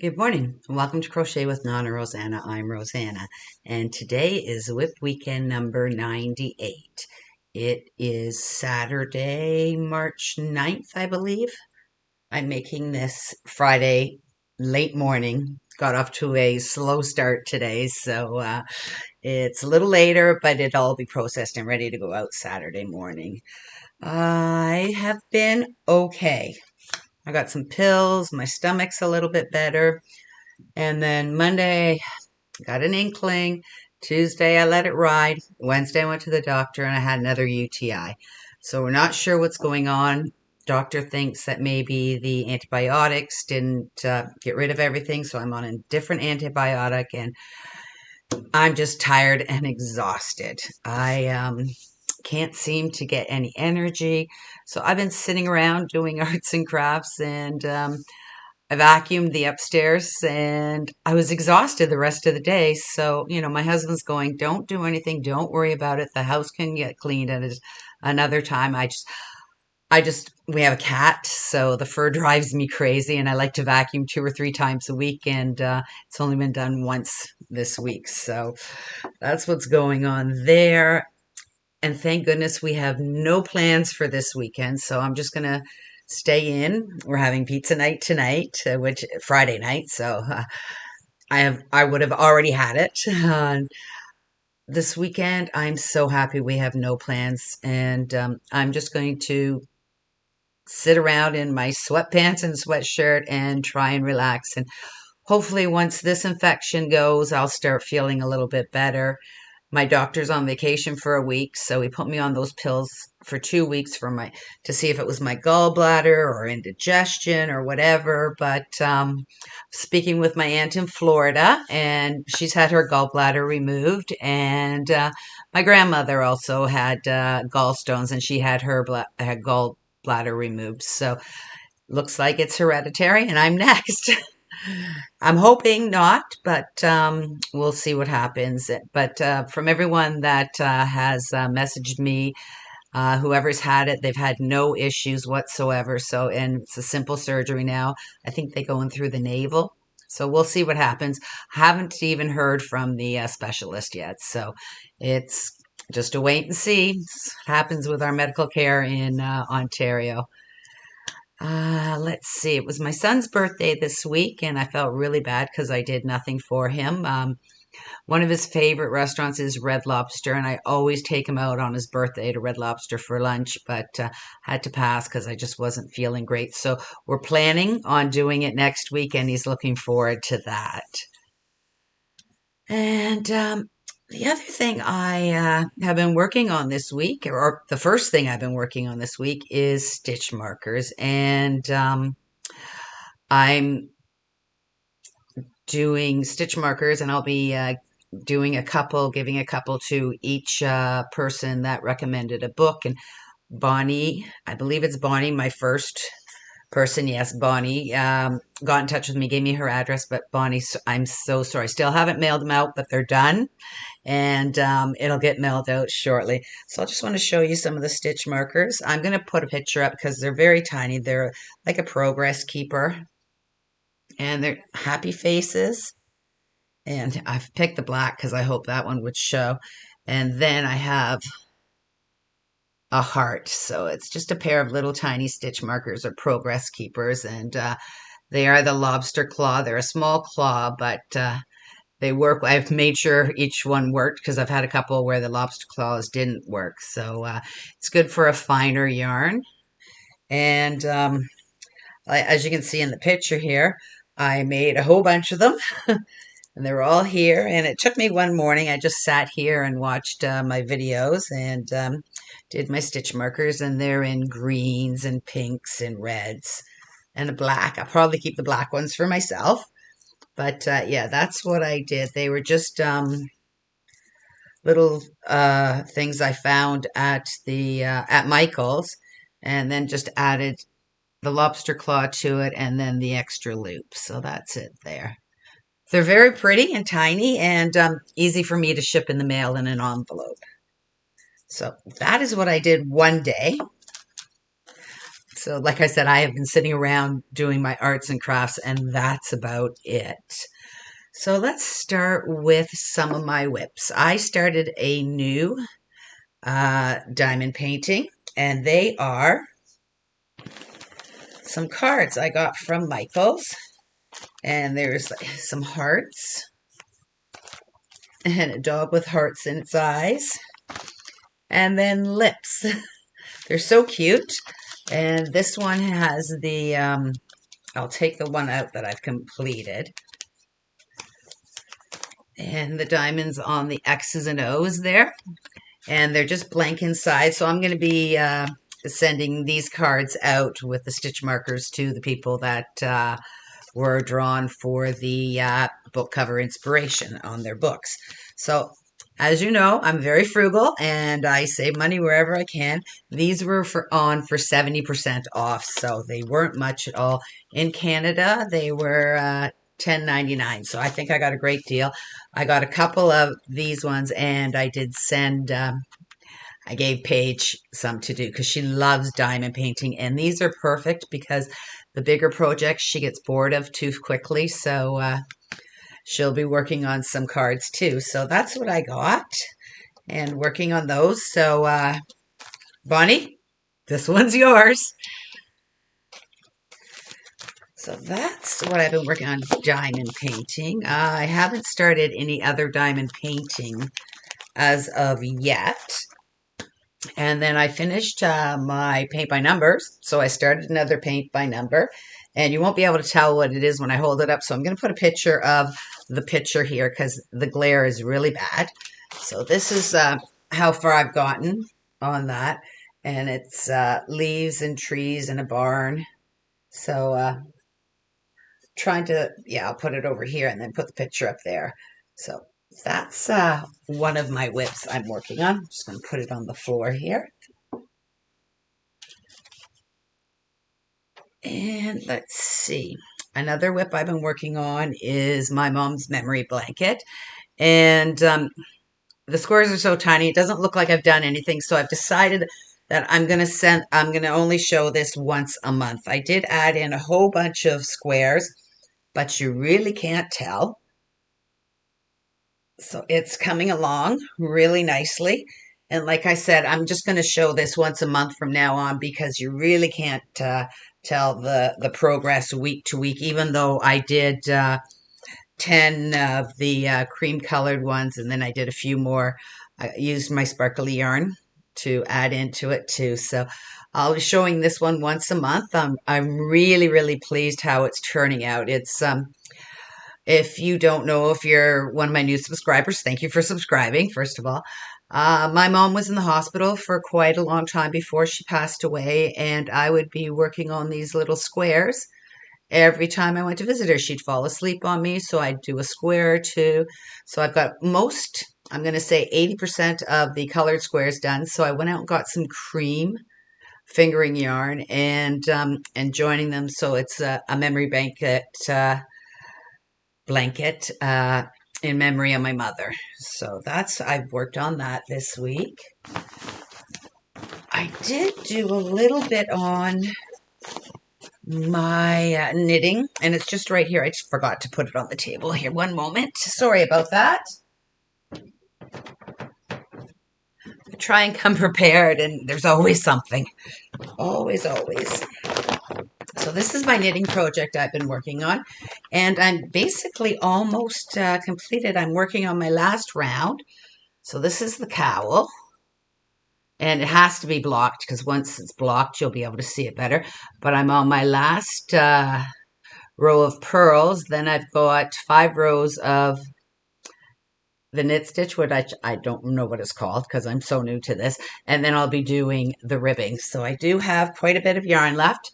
Good morning, and welcome to Crochet with Nonna Rosanna. I'm Rosanna, and today is WIP weekend number 98. It is Saturday, March 9th, I believe. I'm making this Friday late morning. Got off to a slow start today, so it's a little later, but it'll all be processed and ready to go out Saturday morning. I have been okay. I got some pills, my stomach's a little bit better. And then Monday, got an inkling. Tuesday, I let it ride. Wednesday, I went to the doctor and I had another UTI. So we're not sure what's going on. Doctor thinks that maybe the antibiotics didn't get rid of everything. So I'm on a different antibiotic and I'm just tired and exhausted. I can't seem to get any energy. So I've been sitting around doing arts and crafts and I vacuumed the upstairs and I was exhausted the rest of the day. So, my husband's going, don't do anything. Don't worry about it. The house can get cleaned at another time. We have a cat. So the fur drives me crazy and I like to vacuum 2 or 3 times a week. And it's only been done once this week. So that's what's going on there. And thank goodness we have no plans for this weekend. So I'm just going to stay in. We're having pizza night tonight, which Friday night. So I would have already had it. This weekend, I'm so happy we have no plans. And I'm just going to sit around in my sweatpants and sweatshirt and try and relax. And hopefully once this infection goes, I'll start feeling a little bit better. My doctor's on vacation for a week, so he put me on those pills for 2 weeks to see if it was my gallbladder or indigestion or whatever. But speaking with my aunt in Florida, and she's had her gallbladder removed, and my grandmother also had gallstones, and she had had gallbladder removed. So looks like it's hereditary, and I'm next. I'm hoping not, but we'll see what happens. But from everyone that has messaged me, whoever's had it, they've had no issues whatsoever. So, and it's a simple surgery now. I think they go in through the navel. So we'll see what happens. Haven't even heard from the specialist yet. So it's just a wait and see. What happens with our medical care in Ontario. Let's see. It was my son's birthday this week, and I felt really bad because I did nothing for him. One of his favorite restaurants is Red Lobster, and I always take him out on his birthday to Red Lobster for lunch, but had to pass because I just wasn't feeling great. So we're planning on doing it next week, and he's looking forward to that. And the other thing I have been working on this week, or the first thing I've been working on this week, is stitch markers. And I'm doing stitch markers, and I'll be giving a couple to each person that recommended a book. And Bonnie, I believe it's Bonnie, my first person, yes, Bonnie, got in touch with me, gave me her address, but Bonnie, I'm so sorry. Still haven't mailed them out, but they're done, and it'll get mailed out shortly. So I just want to show you some of the stitch markers. I'm going to put a picture up because they're very tiny. They're like a progress keeper, and they're happy faces. And I've picked the black because I hope that one would show. And then I have a heart. So it's just a pair of little tiny stitch markers or progress keepers. And they are the lobster claw. They're a small claw, but they work. I've made sure each one worked because I've had a couple where the lobster claws didn't work. So it's good for a finer yarn. And as you can see in the picture here, I made a whole bunch of them. And they were all here. And it took me one morning. I just sat here and watched my videos and did my stitch markers. And they're in greens and pinks and reds and a black. I'll probably keep the black ones for myself. But yeah, that's what I did. They were just little things I found at Michael's, and then just added the lobster claw to it, and then the extra loop. So that's it there. They're very pretty and tiny, and easy for me to ship in the mail in an envelope. So that is what I did one day. So like I said, I have been sitting around doing my arts and crafts, and that's about it. So let's start with some of my WIPs. I started a new diamond painting, and they are some cards I got from Michael's. And there's some hearts and a dog with hearts in its eyes, and then lips. They're so cute. And this one has the, I'll take the one out that I've completed. And the diamonds on the X's and O's there. And they're just blank inside. So I'm going to be sending these cards out with the stitch markers to the people that were drawn for the book cover inspiration on their books. So as you know, I'm very frugal and I save money wherever I can. These were on for 70% off, so they weren't much at all. In Canada, they were $10.99, so I think I got a great deal. I got a couple of these ones, and I did send, I gave Paige some to do because she loves diamond painting, and these are perfect because the bigger projects she gets bored of too quickly, so she'll be working on some cards too. So that's what I got and working on those. So Bonnie, this one's yours. So that's what I've been working on, diamond painting. I haven't started any other diamond painting as of yet. And then I finished my paint by numbers. So I started another paint by number. And you won't be able to tell what it is when I hold it up. So I'm going to put a picture of the picture here because the glare is really bad. So this is how far I've gotten on that. And it's leaves and trees and a barn. So trying to, yeah, I'll put it over here and then put the picture up there. So that's one of my WIPs I'm working on. I'm just going to put it on the floor here. And let's see. Another WIP I've been working on is my mom's memory blanket. And the squares are so tiny, it doesn't look like I've done anything. So I've decided that I'm going to only show this once a month. I did add in a whole bunch of squares, but you really can't tell. So it's coming along really nicely. And like I said, I'm just going to show this once a month from now on because you really can't tell the progress week to week, even though I did 10 of the cream colored ones, and then I did a few more. I used my sparkly yarn to add into it too. So I'll be showing this one once a month. I'm really, really pleased how it's turning out. It's if you don't know, if you're one of my new subscribers, thank you for subscribing, first of all. My mom was in the hospital for quite a long time before she passed away, and I would be working on these little squares. Every time I went to visit her, she'd fall asleep on me, so I'd do a square or two. So I've got most, I'm going to say 80% of the colored squares done. So I went out and got some cream fingering yarn and joining them. So it's a memory blanket in memory of my mother. So I've worked on that this week. I did do a little bit on my knitting, and it's just right here. I just forgot to put it on the table here. One moment. Sorry about that. I try and come prepared, and there's always something. Always, always. So this is my knitting project I've been working on, and I'm basically almost completed. I'm working on my last round. So this is the cowl, and it has to be blocked because once it's blocked, you'll be able to see it better. But I'm on my last row of pearls. Then I've got 5 rows of the knit stitch, which I don't know what it's called because I'm so new to this. And then I'll be doing the ribbing. So I do have quite a bit of yarn left,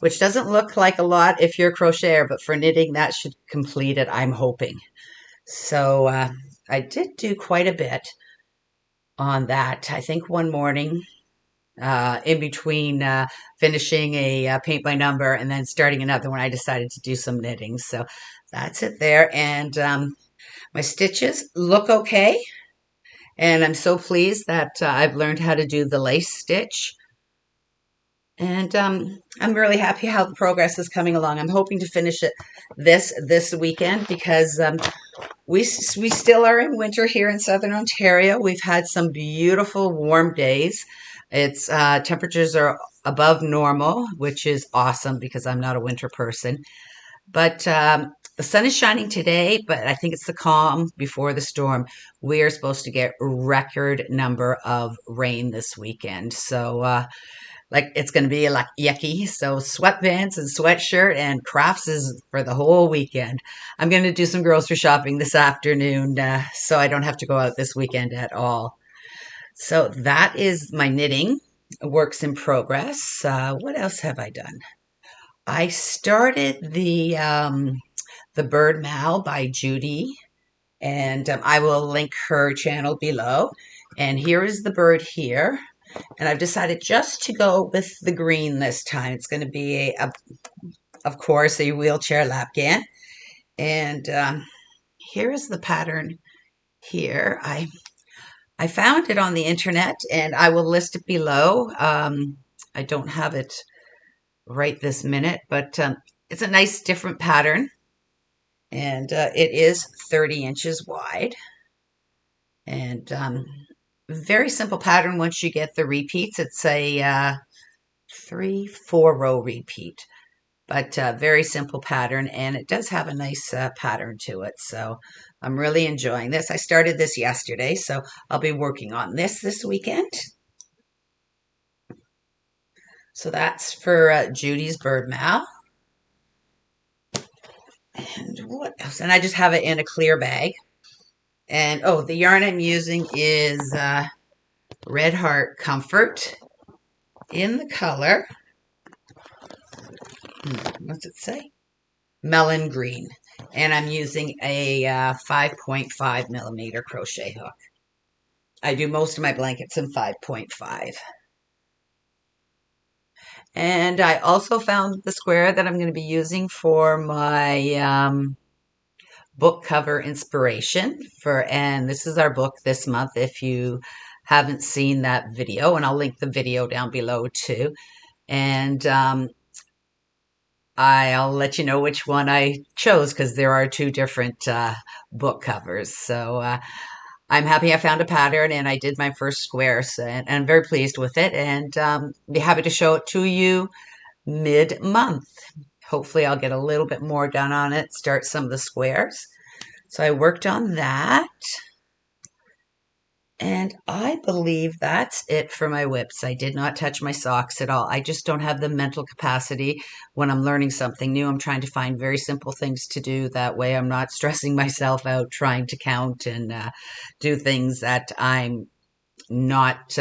which doesn't look like a lot if you're a crocheter, but for knitting, that should complete it, I'm hoping. So I did do quite a bit on that. I think one morning in between finishing a paint by number and then starting another one, I decided to do some knitting. So that's it there. And my stitches look okay. And I'm so pleased that I've learned how to do the lace stitch. And And I'm really happy how the progress is coming along. I'm hoping to finish it this weekend because we still are in winter here in Southern Ontario. We've had some beautiful warm days. It's temperatures are above normal, which is awesome because I'm not a winter person. But the sun is shining today, but I think it's the calm before the storm. We are supposed to get record number of rain this weekend. So like it's going to be like yucky. So sweatpants and sweatshirt and crafts is for the whole weekend. I'm going to do some grocery shopping this afternoon, so I don't have to go out this weekend at all. So that is my knitting works in progress. What else have I done? I started the Bird Mal by Judy, and I will link her channel below. And here is the bird here. And I've decided just to go with the green this time. It's going to be, of course, a wheelchair lapgan. And here is the pattern here. I found it on the internet, and I will list it below. I don't have it right this minute, but it's a nice different pattern. And it is 30 inches wide. And very simple pattern once you get the repeats. It's a 3-4 row repeat, but very simple pattern, and it does have a nice pattern to it. So I'm really enjoying this. I started this yesterday, so I'll be working on this weekend. So that's for Judy's Bird Mal. And what else? And I just have it in a clear bag. And oh, the yarn I'm using is Red Heart Comfort in the color, what's it say? Melon Green. And I'm using a 5.5 millimeter crochet hook. I do most of my blankets in 5.5. And I also found the square that I'm going to be using for my book cover inspiration and this is our book this month if you haven't seen that video, and I'll link the video down below too. And I'll let you know which one I chose because there are two different book covers. So I'm happy I found a pattern and I did my first square, and I'm very pleased with it, and be happy to show it to you mid-month. Hopefully I'll get a little bit more done on it, start some of the squares. So I worked on that. And I believe that's it for my WIPs. I did not touch my socks at all. I just don't have the mental capacity when I'm learning something new. I'm trying to find very simple things to do. That way I'm not stressing myself out trying to count and do things that I'm not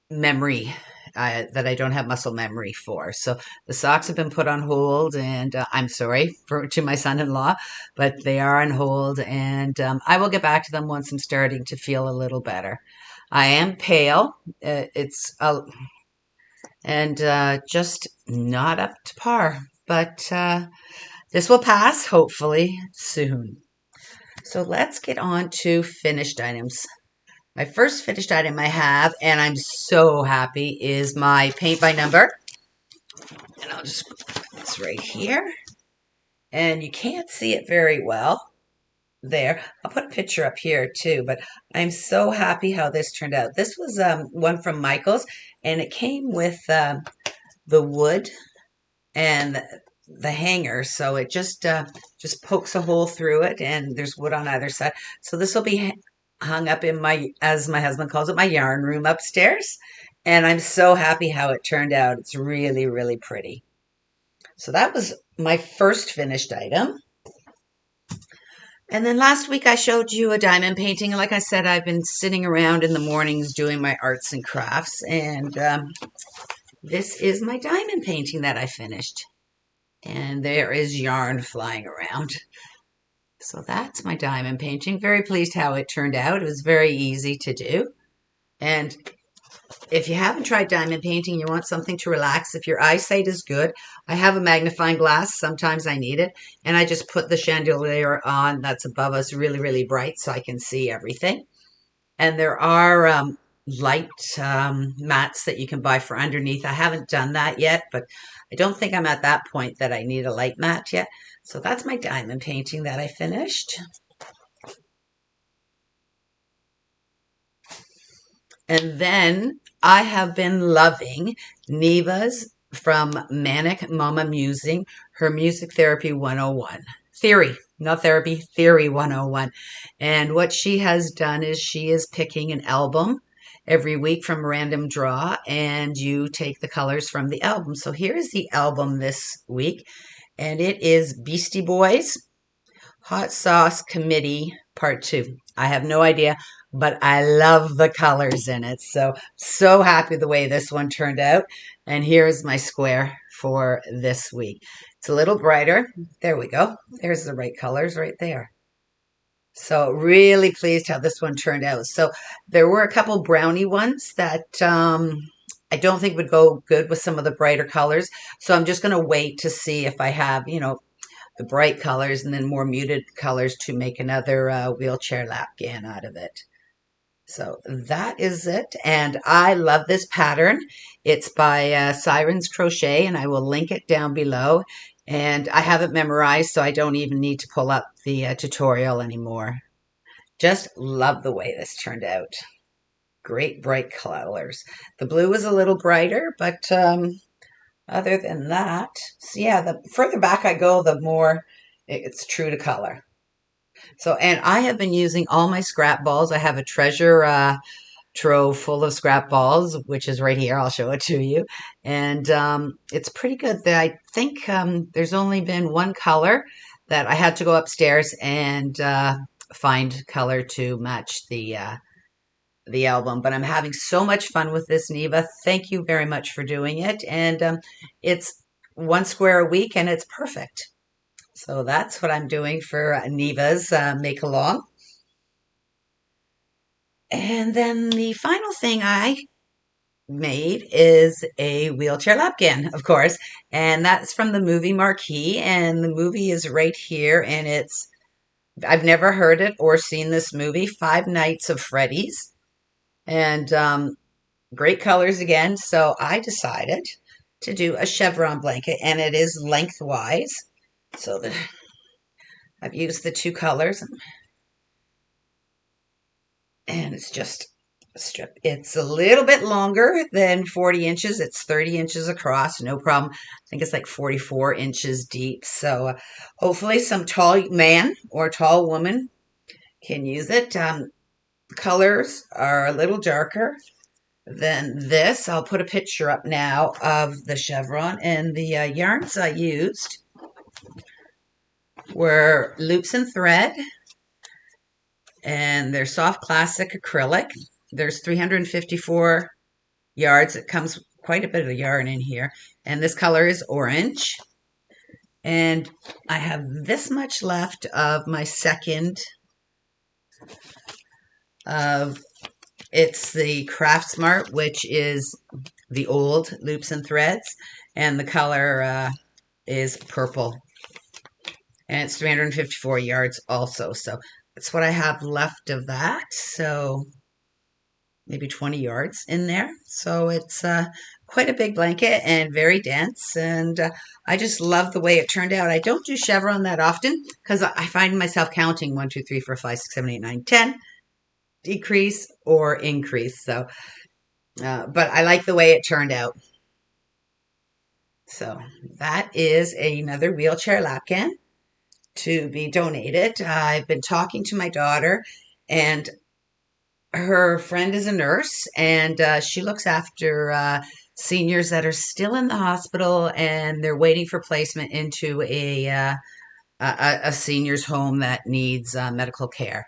memory that I don't have muscle memory for. So the socks have been put on hold, and I'm sorry to my son-in-law, but they are on hold, and I will get back to them once I'm starting to feel a little better. I am pale. And just not up to par, but this will pass hopefully soon. So let's get on to finished items. My first finished item I have, and I'm so happy, is my paint by number. And I'll just put this right here. And you can't see it very well there. I'll put a picture up here too, but I'm so happy how this turned out. This was one from Michael's, and it came with the wood and the hanger, so it just pokes a hole through it, and there's wood on either side. So this will be hung up in my, as my husband calls it, my yarn room upstairs. And I'm so happy how it turned out. It's really, really pretty. So that was my first finished item. And then last week I showed you a diamond painting. Like I said, I've been sitting around in the mornings doing my arts and crafts. And this is my diamond painting that I finished. And there is yarn flying around. So that's my diamond painting. Very pleased how it turned out. It was very easy to do. And if you haven't tried diamond painting, you want something to relax, if your eyesight is good, I have a magnifying glass. Sometimes I need it. And I just put the chandelier on that's above us really, really bright so I can see everything. And there are light mats that you can buy for underneath. I haven't done that yet, but I don't think I'm at that point that I need a light mat yet. So that's my diamond painting that I finished. And then I have been loving Neva's from Manic Mama Musing, her Music Therapy 101. Theory, not therapy, Theory 101. And what she has done is she is picking an album every week from random draw, and you take the colors from the album. So here's the album this week, and it is Beastie Boys Hot Sauce Committee Part 2. I have no idea, but I love the colors in it. So happy the way this one turned out. And here's my square for this week. It's a little brighter. There we go. There's the right colors right there. So really pleased how this one turned out. So there were a couple brownie ones that I don't think would go good with some of the brighter colors. So I'm just going to wait to see if I have, the bright colors and then more muted colors to make another wheelchair lapgan out of it. So that is it. And I love this pattern. It's by Siren's Crochet, and I will link it down below. And I have it memorized, so I don't even need to pull up the tutorial anymore. Just love the way this turned out. Great bright colors. The blue is a little brighter, but other than that, so yeah, the further back I go, the more it's true to color. So, and I have been using all my scrap balls. I have a treasure trove full of scrap balls, which is right here. I'll show it to you. And it's pretty good. I think there's only been one color that I had to go upstairs and find color to match the album, but I'm having so much fun with this, Neva. Thank you very much for doing it. And it's one square a week and it's perfect. So that's what I'm doing for Neva's make along. And then the final thing I made is a wheelchair lapgan, of course, and that's from the movie Marquee. And the movie is right here, and I've never heard it or seen this movie, Five Nights of Freddy's. And great colors again. So I decided to do a chevron blanket, and it is lengthwise. So I've used the two colors, and it's just a strip. It's a little bit longer than 40 inches. It's 30 inches across, no problem. I think it's like 44 inches deep. So hopefully some tall man or tall woman can use it. Colors are a little darker than this. I'll put a picture up now of the chevron, and the yarns I used were loops and thread, and they're soft classic acrylic. There's 354 yards. It comes quite a bit of yarn in here, and this color is orange. And I have this much left of my second of it's the Craft Smart, which is the old loops and threads, and the color is purple, and it's 354 yards also. So that's what I have left of that. So maybe 20 yards in there. So it's quite a big blanket and very dense, and I just love the way it turned out. I don't do chevron that often because I find myself counting 1, 2, 3, 4, 5, 6, 7, 8, 9, 10. Decrease or increase. So, but I like the way it turned out. So that is another wheelchair lapgan to be donated. I've been talking to my daughter, and her friend is a nurse, and she looks after seniors that are still in the hospital, and they're waiting for placement into a senior's home that needs medical care.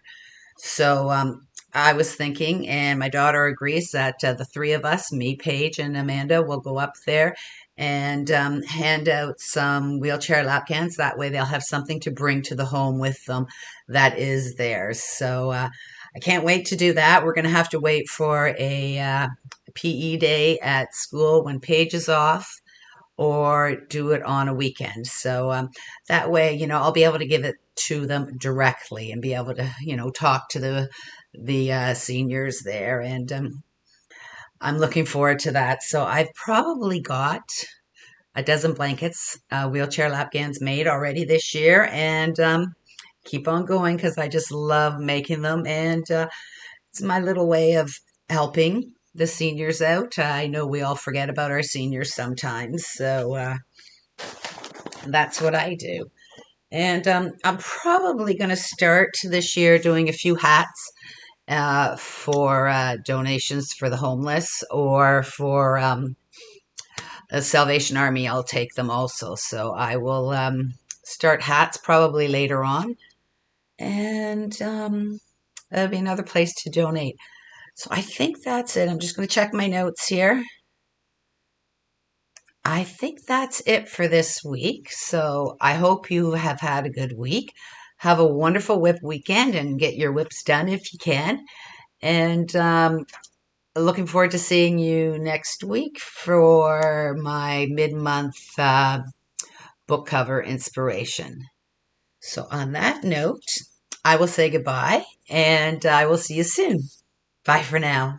So I was thinking, and my daughter agrees, that the three of us, me, Paige, and Amanda, will go up there and hand out some wheelchair lapgans. That way they'll have something to bring to the home with them that is theirs. So I can't wait to do that. We're going to have to wait for a PE day at school when Paige is off, or do it on a weekend. So that way, I'll be able to give it to them directly and be able to, talk to the seniors there. And I'm looking forward to that. So I've probably got a dozen blankets, wheelchair lap gowns made already this year, and keep on going because I just love making them. And it's my little way of helping the seniors out. I know we all forget about our seniors sometimes, so that's what I do. And I'm probably going to start this year doing a few hats for donations for the homeless or for the Salvation Army. I'll take them also. So I will start hats probably later on. And that'll be another place to donate. So I think that's it. I'm just going to check my notes here. I think that's it for this week. So I hope you have had a good week. Have a wonderful WIP weekend and get your WIPs done if you can. And looking forward to seeing you next week for my mid-month book cover inspiration. So on that note, I will say goodbye and I will see you soon. Bye for now.